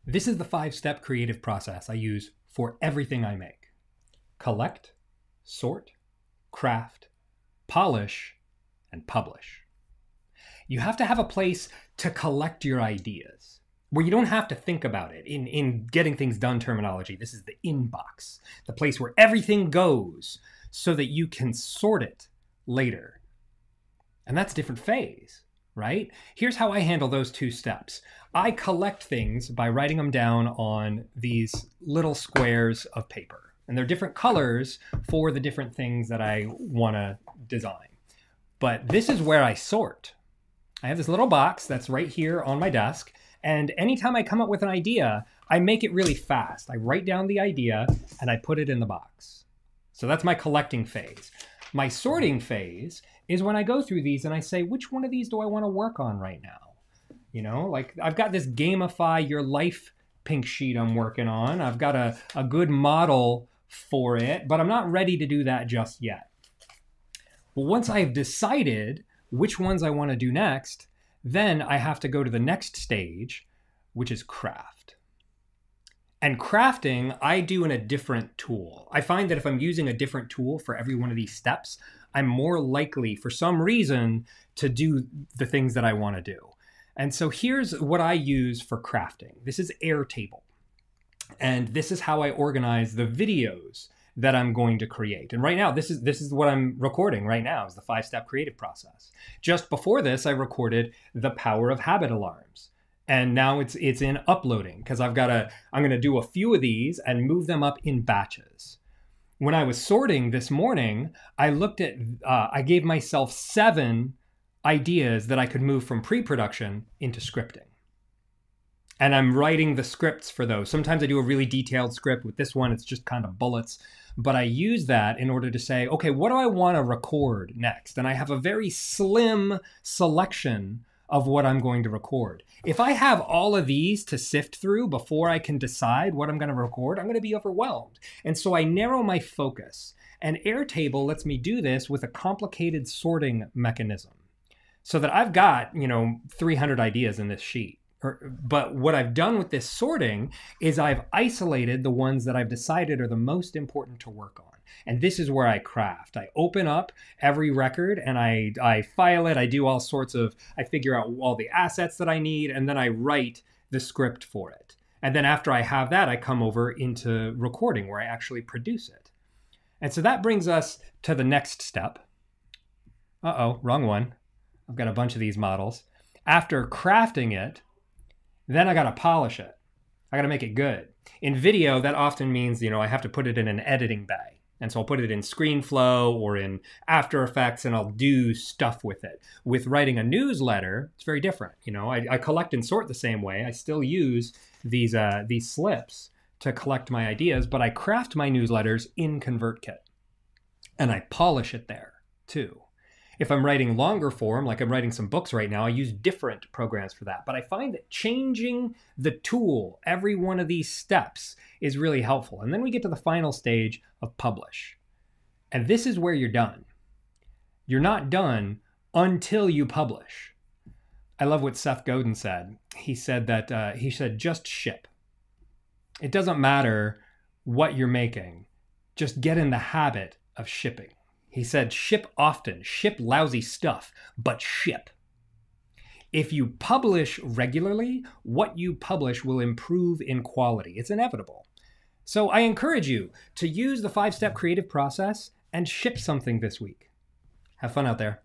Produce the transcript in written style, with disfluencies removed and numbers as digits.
This is the 5-step creative process I use for everything I make. Collect, sort, craft, polish, and publish. You have to have a place to collect your ideas, where you don't have to think about it. In getting things done terminology, this is the inbox, the place where everything goes so that you can sort it later. And that's a different phase, right? Here's how I handle those 2 steps. I collect things by writing them down on these little squares of paper. And they're different colors for the different things that I want to design. But this is where I sort. I have this little box that's right here on my desk. And anytime I come up with an idea, I make it really fast. I write down the idea and I put it in the box. So that's my collecting phase. My sorting phase is when I go through these and I say, which one of these do I want to work on right now? You know, like I've got this gamify your life pink sheet I'm working on. I've got a good model for it, but I'm not ready to do that just yet. Well, once I've decided which ones I want to do next, then I have to go to the next stage, which is craft. And crafting, I do in a different tool. I find that if I'm using a different tool for every one of these steps, I'm more likely, for some reason, to do the things that I want to do. And so here's what I use for crafting. This is Airtable. And this is how I organize the videos that I'm going to create. And right now, this is what I'm recording right now, is the 5-step creative process. Just before this, I recorded the power of habit alarms. And now it's in uploading because I'm going to do a few of these and move them up in batches. When I was sorting this morning, I looked at, I gave myself 7 ideas that I could move from pre-production into scripting. And I'm writing the scripts for those. Sometimes I do a really detailed script. With this one, it's just kind of bullets. But I use that in order to say, okay, what do I want to record next? And I have a very slim selection of what I'm going to record. If I have all of these to sift through before I can decide what I'm going to record, I'm going to be overwhelmed. And so I narrow my focus. And Airtable lets me do this with a complicated sorting mechanism. So that I've got, 300 ideas in this sheet. But what I've done with this sorting is I've isolated the ones that I've decided are the most important to work on. And this is where I craft. I open up every record and I file it. I do all sorts of, I figure out all the assets that I need, and then I write the script for it. And then after I have that, I come over into recording where I actually produce it. And so that brings us to the next step. Uh-oh, wrong one. I've got a bunch of these models. After crafting it, then I got to polish it. I got to make it good. In video, that often means, I have to put it in an editing bay. And so I'll put it in ScreenFlow or in After Effects and I'll do stuff with it. With writing a newsletter, it's very different. I collect and sort the same way. I still use these slips to collect my ideas, but I craft my newsletters in ConvertKit. And I polish it there too. If I'm writing longer form, like I'm writing some books right now, I use different programs for that. But I find that changing the tool, every one of these steps, is really helpful. And then we get to the final stage of publish. And this is where you're done. You're not done until you publish. I love what Seth Godin said. He said that, just ship. It doesn't matter what you're making. Just get in the habit of shipping. He said, ship often, ship lousy stuff, but ship. If you publish regularly, what you publish will improve in quality. It's inevitable. So I encourage you to use the 5-step creative process and ship something this week. Have fun out there.